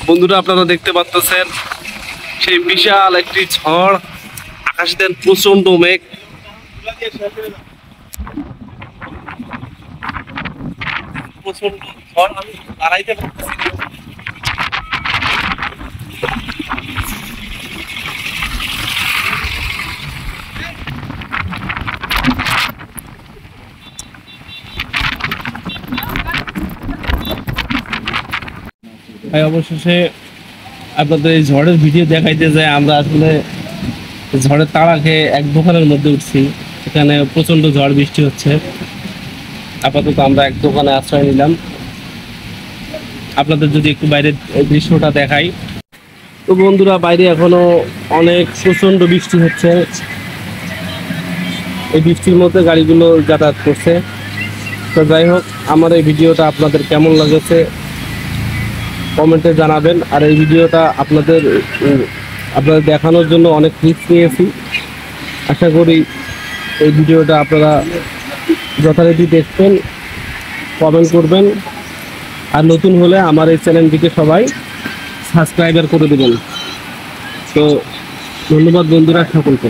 বন্ধুরা আপনারা দেখতে পাচ্ছেন সেই বিশাল একটি ঝড়, আকাশে দেন প্রচন্ড মেঘ। প্রচন্ড ঝড়, আমি দাঁড়াইতে পারতেছি না। অবশেষে আপনাদের এই ঝড়ের ভিডিও দেখাইতে যায় আমরা আসলে ঝড়ের তাড়া খেয়ে এক দোকানের মধ্যে উঠছি। এখানে প্রচন্ড ঝড় বৃষ্টি হচ্ছে। আপাতত আমরা এক দোকানে আশ্রয় নিলাম। আপনাদের যদি একটু বাইরের দৃশ্যটা দেখাই, তো বন্ধুরা বাইরে এখনো অনেক প্রচন্ড বৃষ্টি হচ্ছে। এই বৃষ্টির মধ্যে গাড়িগুলো যাতায়াত করছে। তো যাই হোক, আমার এই ভিডিওটা আপনাদের কেমন লাগেছে কমেন্টে জানাবেন। আর এই ভিডিওটা আপনাদের দেখানোর জন্য অনেক রিস্ক নিয়েছি। আশা করি এই ভিডিওটা আপনারা যথারীতি দেখবেন, কমেন্ট করবেন। আর নতুন হলে আমার এই চ্যানেলটিকে সবাই সাবস্ক্রাইবার করে দেবেন। তো ধন্যবাদ বন্ধুরা সকলকে।